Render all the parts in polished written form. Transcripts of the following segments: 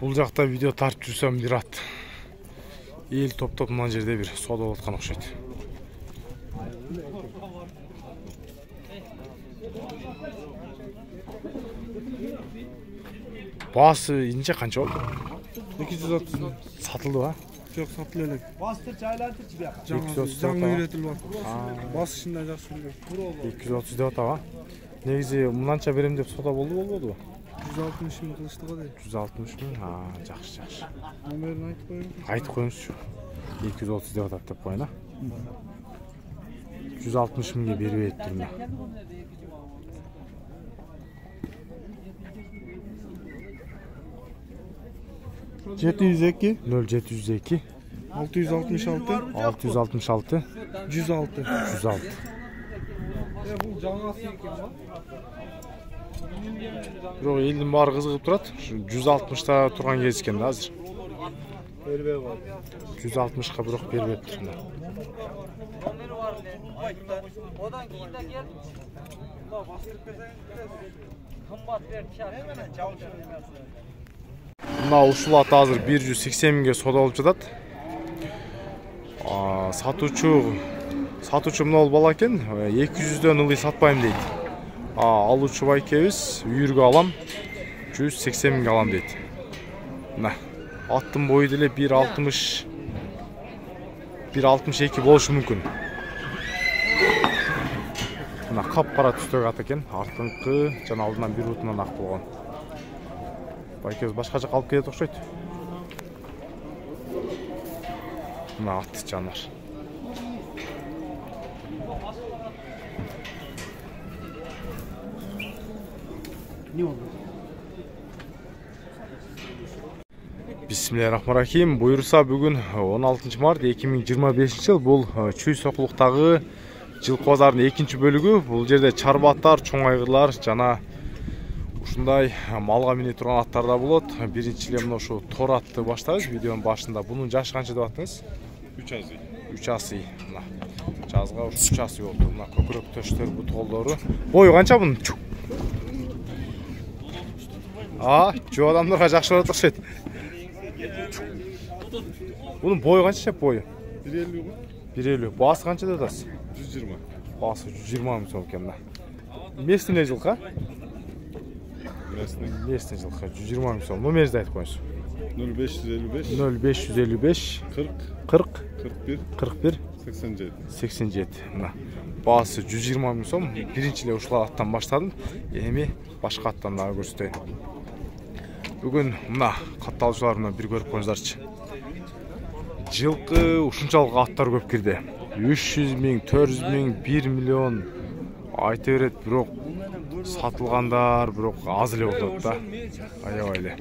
Бұл жақта видео тартып жүрсем бір ат. Ел топ-топ мына жерде бір сода отқан ұқсайды. Басы инче қанша болды? 230. Сатылды ба? Жоқ, сатылы элек. Бастырчы айлантырчы бияк. Жаңы үйретіліп атыр. Бас ішінде жақсы жүрген. 230 деп ата ба? Негізі мұнанша берем деп сода болмады ба? 160 мың қылышты ғой дейді. 160 мың? Жақсы. Номерін айтып қойыңыз. Айтып қойыңызшы. 230 деп атады деп қойын, 160 мыңға беріп еттім. 702 0702 666 666 106. 106. Бұл жаңасы екен ба? Жоқ, елдің бары қызығып тұрады. 160-та тұрған кез екен да азыр. 160-қа бірақ беріп тұрмын. Одан кейін де кел. Бастырып берсең, қымбат беріп шарт. Мына ушул ат азыр 180 мыңга сода алып жатат. Сатуучу мына бала экен, 200дөн ылый сатпайм дейт. Алуучу байкебиз үйүргө алам, 180 мыңга алам дейт. Мына аттын бою деле 1.60 1.62 болушу мүмкүн. Мына кап-кара түстөгү ат экен, артыңкы жана алдынан бир бутунан ак болгон. Байкебиз башка жакка алып кетет окшойт. Мына ат жанар. Бисмиллахиррахманиррахим. Буйруса бүгүн 16 март 2025 жыл. Бул Чүй Сокулуктагы жылкы базарынын экинчи бөлүгү. Бул жерде чарба аттар, чоң айгырлар жана ушундай малга мине турган аттар да болот. Биринчи эле мына ушу тор атты баштайбыз видеонун башында. Бунун жашы канча деп аттыңыз? 3 асый. 3 асый. Мына жазга 3 асый болду. Мына көкүрөк төштөр, бут колдору. Бою канча бунун? Жоо адамдарга жакшы болот окшойт. Бунун бою канча бою? 1.50 го. 1.50. Басы канча деп атасыз? 120. Басы 120 миң сом экен да. Местный жылкы? Местный жылкы 120 миң сом. Номерди айтып коюңуз. 0555 0555 40 41 87. Мына басы 120 миң сом. Биринчи эле ушул аттан баштадым. Эми башка аттан дагы көрсөтөйүн. Бүгүн мына катталуучуларымдан бир көрүп коюңуздарчы. Жылкы ушунчалык аттар көп кирди. 300 миң, 400 миң, 1 миллион айта берет, бирок сатылгандар бирок аз эле болот да. Аябай эле.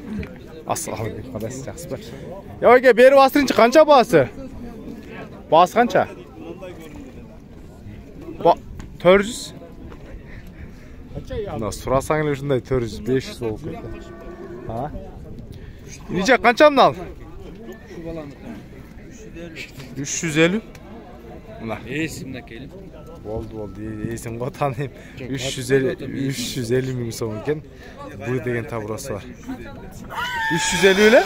Ассаламу алейкум, кадайсыз, жакшысызбы? Эке, берип астырынчы, канча баасы? Баасы канча? 400? Мына сурасаң эле ушундай 400, 500 болуп кетти. Нече канча мынал? 350. Мына. Эсимде келип. Болду, эсим го тааныйм. 350 миң сом экен. Бу деген табурасы бар. 350 эле?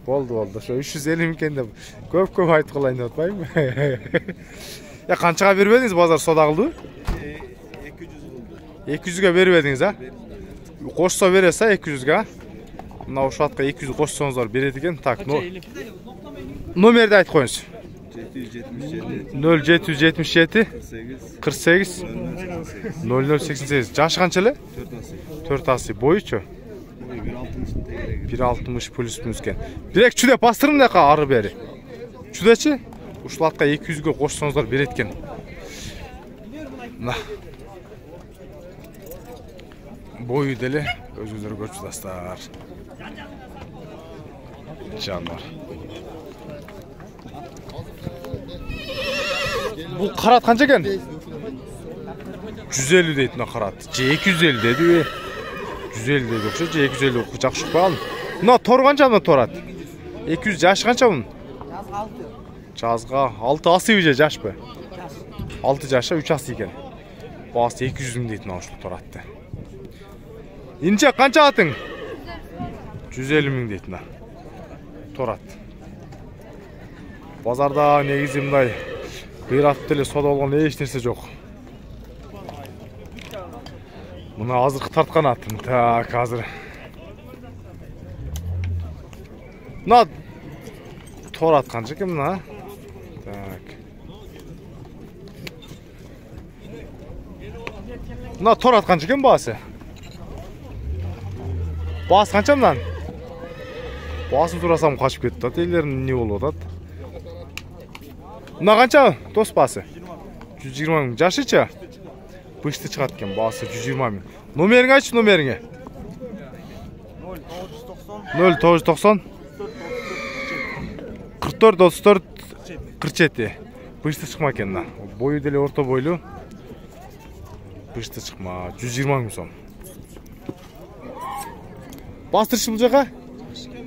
Болду. Ошо 350 миң экен деп көп айтып калайын деп атпаймынбы? Я канчага бербедиңиз, базар сода кылдыбы? 200га бербедиңиз, Кошсо бересиз, 200га. Мына ушул атка 200 кошсоңуздар берет экен. Так, номерди айтып коюңуз. 0777 48 0088. Жашы канча эле? 4 асый. Боючу? 1.60 плюс экен. Бирек чүдө бастырым дека ары бери. Чүдөчү? Ушул атка 200га кошсоңуздар берет экен. Мына. Бою деле өзүңүздөр көрүп жатасыздар. Жандар. Бул карат канча экен? 150 дейт мына карат. Же 250 дедиби? 150 деди окшойт, же 250 жакшы укпаган. Мына тор канча мына торат? 200 жашы канча мунун? Жазга 6 асый же жашпы? 6 жаша 3 асый экен. Баасы 200 миң дейт мына ушул торатты. Инче канча атың? 150 ming deydi mына. Торат. Базарда негизи мындай кыйратып деле соода болгон эч нерсе жок. Мына азыркы тарткан атын. Так, азыр. Мына торат канча экен мына? Так. Мына торат канча экен баасы? Баасы канча мынан? Баасын сурасам качып кетти. Телерин эмне болуп атат? Мына канча дос баасы? 120 миң. Жашычы? Бышты чыгат экен баасы 120 миң. Номериңи айтчы, номериңи. 0990 44 34 47. Бышты чыкма экен мына. Бою деле орто бойлуу. Бышты чыкма 120 миң сом. Бастырчы бул жака?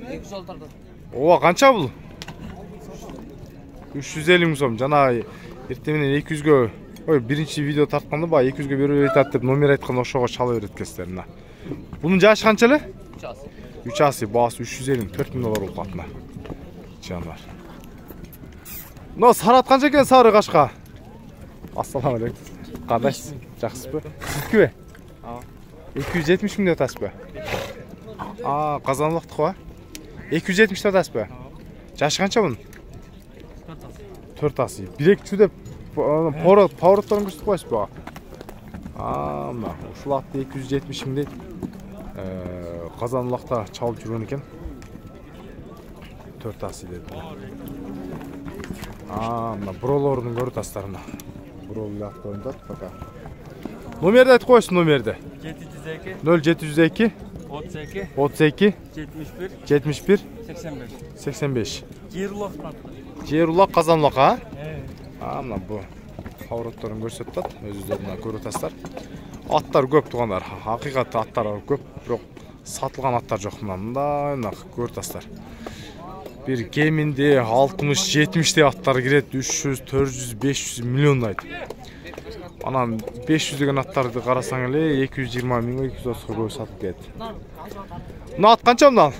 206. Ооба, канча бул? 350 миң сом. Жана эртең менен 200гө, ой, биринчи видео тартканда ба 200гө берип атат деп номер айткан ошого чала берет экенсиздер мына. Бунун жашы канча эле? 3 асы. 3 асы, баасы 350 миң, 4 миң доллар болуп калат мына. Жандар. Мына сарат канча экен сары кашка? Ассаламу алейкум. Кандайсыз? Жакшысызбы? Сиздикиби? 270 миң деп атасызбы? Казанлыктыкы ба? 270 деп атасызбы? Жашы канча бунун? 4 асы. Бирекчүү деп повороттарын көрсөтүп коесузбу? Мына ушул атты 270 миң дейт. Казанлыкта чалып жүргөн экен. 4 асы деди. Мына бролорун көрүп атасыздар мына. Бролу автоөндөт пока. Номерди айтып коесуз, номерди. 0702 32 71 85. Жейруллах Казанлык, мына бу поворотторун көрсөтүп атат. Өзүлөрү мына көрүп атасыздар. Аттар көп тугандар. Акыйкатты аттар көп, бирок сатылган аттар жок мына. Мына көрүп атасыздар. Bir кеминде 60-70 аттар кирет, 300, 400, 500 миллион айт. Анан 500 деген аттарды карасаң эле 220 миң, 230 көбү сатып кетет. Мына ат канча мына?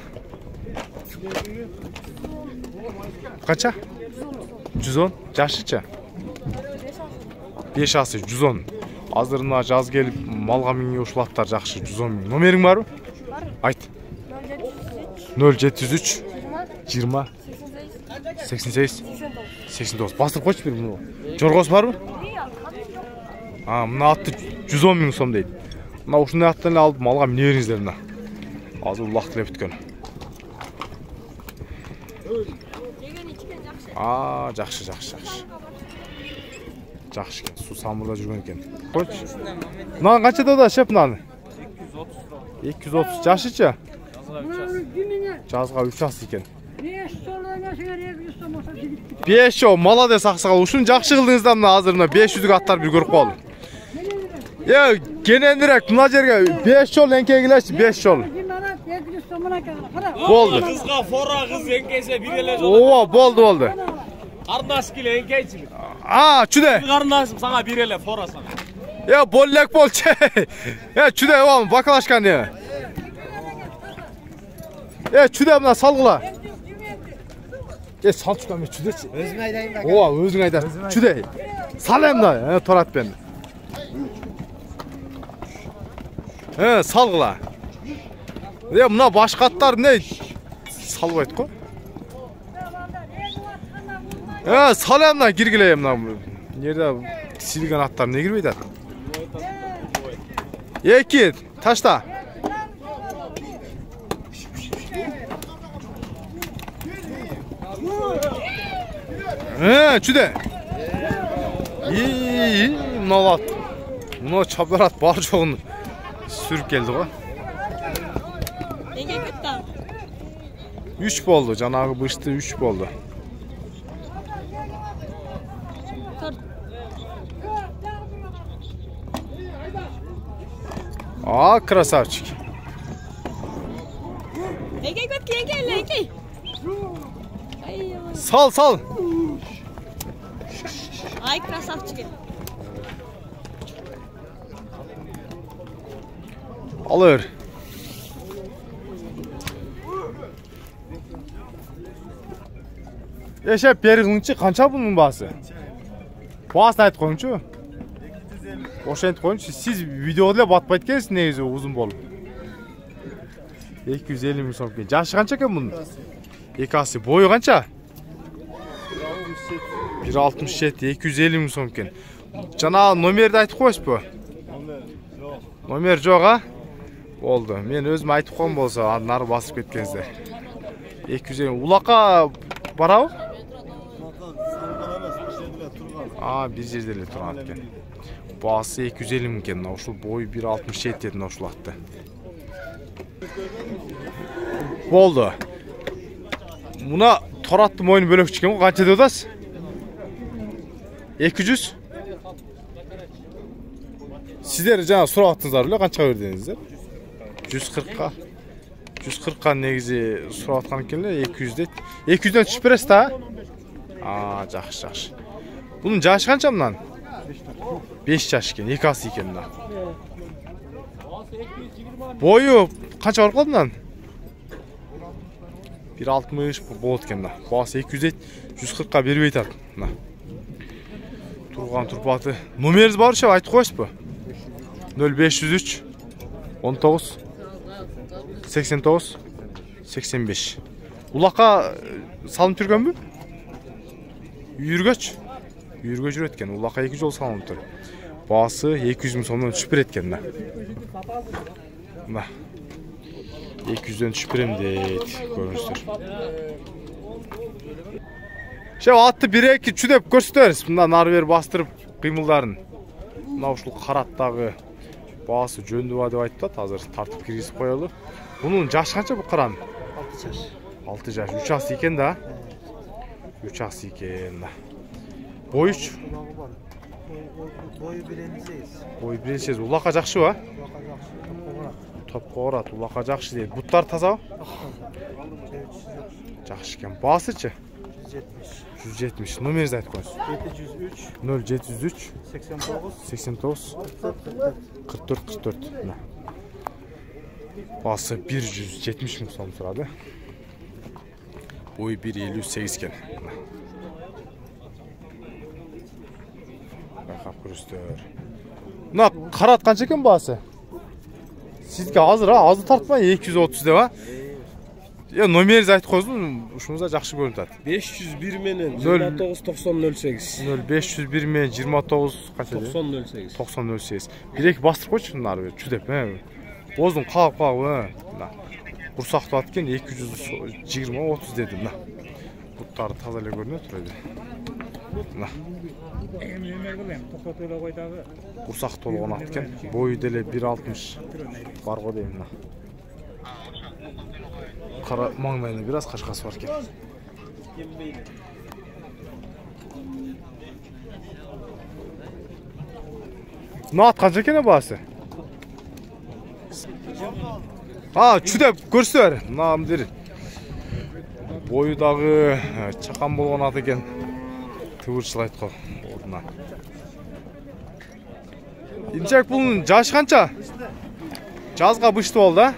Канча? 110. Жашычы? 5 асы 110. Азыр мына жаз келип малга минге ушул аттар жакшы 110 миң. Номериң барбы? Айт. 0703 20 88 89. Бастырып койчу бир муну. Жоргосу барбы? Мына атты 110 миң сом дейт. Мына ушундай аттан эле алып малга мине бериңиздер мына. Азыр улак деле бүткөн. Жакшы. Жакшы экен. Суу самырда жүргөн экен. Койчу. Мына канчада да шеп мынаны? 230. Жашычы? Жазга 3 асы экен. 5 жол, молодец аксагал. Ушуну жакшы кылдыңыздар мына азыр мына 500 аттар бир көрүп калдым. Кененирээк мына жерге 5 жол эңкей келечи, 5 жол. Болду. Кызга фора кыз эңкейсе бир эле жол. Ооба, болду. Карындаш келе эңкейчи. Чүдө. Карындашым сага бир эле фора сага. Боллек болчу. Чүдө, бакалашкан не? Чүдө мына салгыла. Салчука мен чүдөчү. Өзүң айдайын ба? Ооба, өзүң айдайсың. Чүдө. Салемда, торатпен. Салгыла. Мына башка аттар не салбайт го? Салемда киргиле мына. Жерде силген аттар не кирбейт ат? 2 ташта. Чүдө. Мына чабарат бар жогун сүрүп келди го. Неге кетти? 3 болду, жанагы бышты 3 болду. Красавчик. Неге кетти? Сал. Ай, красавчик. Алыр. Eşep beri kılınçı kança bunun bahsi? Bahsini aytып koyunçu. Oşa aytып koyunçu. Siz videoda batpayt ekansiz negizi uzun bolup. 250 ming so'm ekan. Jaşı kança ekan bunun? Ekasi boyu kança? 1.67 250 ming so'm ekan. Jana nomerdi aytып koyasызbı? Nomer jo'q ha? Oldu. Men özüm aytып koyum bolsa, nары basıp ketkenizde. 250 ulaqqa barabı? Bir жерде эле турган экен. Баасы 250 миң экен. Ошол бою 1.67 дедин ошол атты. Болду. Муна Тораттын моюну бөлөкчү экен го, канча деп атасыз? 200. Сиздер жана сурап аттыңыздар беле, канчага бердиңиздер? 140ка. 140ка негизи сурап аткан экен эле, 200 дейт. 200дөн түшүп бересиз да? Жакшы, жакшы. Bunun jaşı kança mından? 5 yaş eкен, 2 асы eкен mından. Boyu kança var mından? 1.60 болот eкен mından. Bası 200 deyt, 140'a berip aytat mından. Turgan turpatı. Numeriniz barça aytып koyasızbı? 0503 19 89 85. Ulaqqa salınıp жүргөнбү? Yürgöç. Yürgöç üretken. Ulaqqa 2 жол салынып тұр. Басы 200 миң сомдон түшүп береткен. Мына. 200дөн түшүп берем дейт. Көрүңүздөр. Атты 1-2 чүдеп көрсөтөбүз. Мына нары бери бастырып кыймылдарын. Мына ушул караттагы басы жөндөбү деп айтып атат. Азыр тартып киргизип коелу. Бунун жашы канча бу каранын? 6 жаш. 6 жаш. 3 асы экен да. 3 асы eкен. Boyu 3. Boyu 1.58. Boyu 1.58. Ulaqqa жакшы ба? Топко орат. Ulaqqa жакшы дейт. Буттар таза ба? Жакшы экен. Басычы? 170. Номеринизди айтып коюңуз. 0703 89 44 44. Басы 170 миң сом турады. Boyu 1.58 eкен. Байкап көрүңүздөр. Мына карат канча экен баасы? Сизге азыр тартпай 230 деп а? Номеринизди айтып коюңуз, ушунузда жакшы көрүнүп атат. 501 менен 29 9008. 0501 менен 29 канча? 9008. 9008. 1-2 бастырып койчу нары чүдеп, Оздун калып. Мына. Курсактуу ат экен 220 30 деди мына. Буттары таза эле көрүнөт турайды. Мына. Курсак толгон ат экен. Бою деле 1.60 бар го дейм мына. Кара маңдайында бир аз кашкасы бар экен. Мына ат канча экен баасы? Чүдеп көрсөтөр. Мына бир бою дагы чакан болгон ат экен. Тыбырчылайт го ордуна. Инчек бунун жашы канча? Жазга бышты болду да?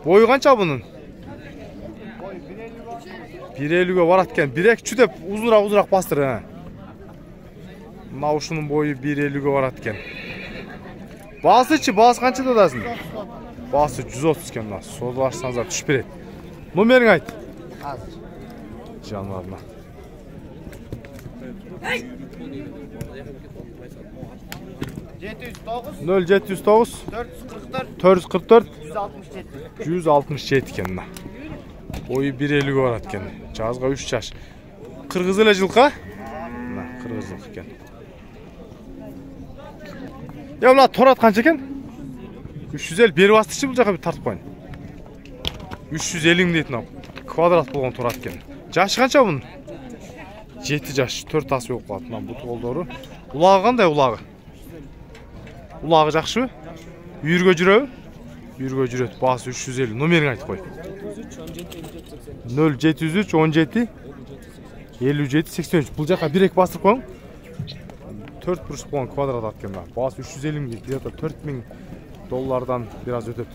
Бою канча бунун? 1.50ге барат экен. 1-2 чүдеп узураак бастыр. Мына ушунун бою 1.50ге барат экен. Басычы, басы канча деп атасың? Басы 130 eкен мына. Содалашсаңыздар түшүп берет. Номериң айт. Азыр. Жандарына. Нөл 709 444 167 eкен мына. Boyu 1.50ге барат экен. Жазга 3 жаш. Кыргыз эле жылка? Мына кыргыз жылкы экен. Мына торат канча экен? 350 бери бастырчы бул жака бир тартып коюн. 350 миң дейт мына. Квадрат болгон турат экен. Жашы канча бунун? 7 жаш, 4 асы болуп калат. Мына бут колдору. Улагы кандай улагы? Улагы жакшыбы? Үйүргө жүрөбү? Үйүргө жүрөт. Басы 350. Номериң айтып кой. 0703 17 57 83. Бул жака 1-2 бастырып коюң. 4 буруч болгон квадрат ат экен. Басы 350 миң дейт. $4000 бир аз өтөт.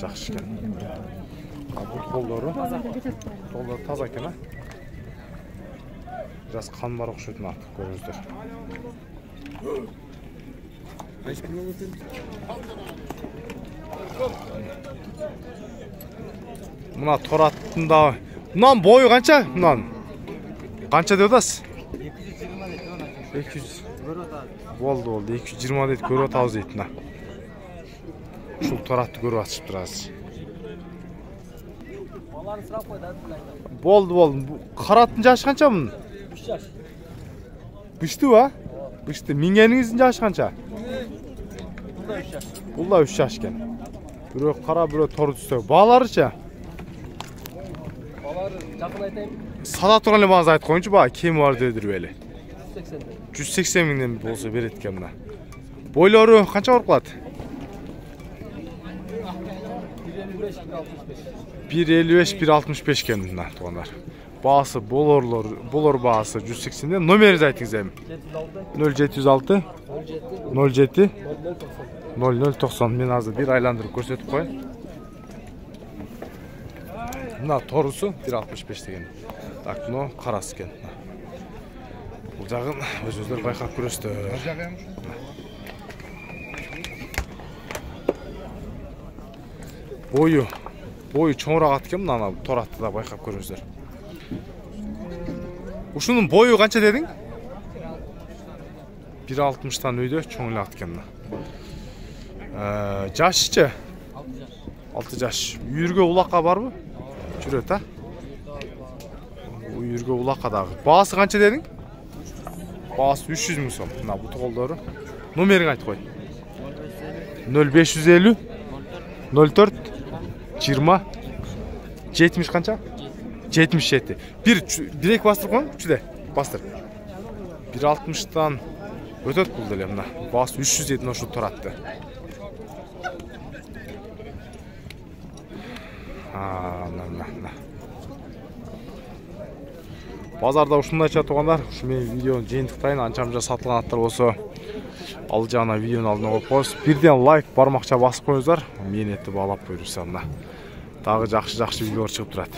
Жақсы екен. Бұл қолдары таза екен, а? Biraz kan var okşuyordun artık görüyoruzdur. Muna tor attığında bundan boyu kança? Bundan kança diyordas? 200. Oldu 220 deydi görüp atağız deydi. Şul tor attı görüp atışıp durarız. Oldu. Karatın yaşı kança bunun? 3 yaş. Büştü va? Büştü. Mingeninizin yaşı kança? Bunda 3 yaş. Bunda 3 yaş eken. Biri kara biri toru üstü. Bağlarıça? Bağları жақын айтайын. Sada turani bazı ayet koyuncu bağ. Kim var dedir böyle? 180'den. 180 minden bolsa bir etken buna. Boyları kança var kılat? 1.55-1.65 ken bundan tuğanlar. Bağısı bolor bağısı 180'den. Numerinizi aytınız hem? 0706 07 0090. Men azı bir aylandırıp gösterip koyayım. Mına torusu 1.65 degen. Tak no karası ken. Bu жағын өз-өздері байқап көресті. Бойы чоңырақ аткен мына тор атты да байқап көріңіздер. Ушунун бойы қанша дедің? 1.60-тан өйдө чоңырақ аткен мына. Жашычы? 6 жаш. Үйірге улаққа бар бу? Жүрөт, а? Үйірге улаққа дағы. Бағасы қанша дедің? Bağısı 300 мың сом. Мына бұл қолдары. Номерін айт қой. 0550 04 20 70 қанша? 77. Бір-екі бастыр қойын? Үшіде бастыр. 1.60-тан өтөт бұл деле мына. Бағыsı 300 етін ошу тұратты. Мына. Базарда ушундайча тугандар, ушу менин видеону жыйынтыктайын, анча-мынча сатылган аттар болсо ал жагына видеонун алдына коюп коебуз. Бирден лайк бармакча басып коюңуздар, мээнетти баалап коюңуздар. Дагы жакшы видеолор чыгып турат.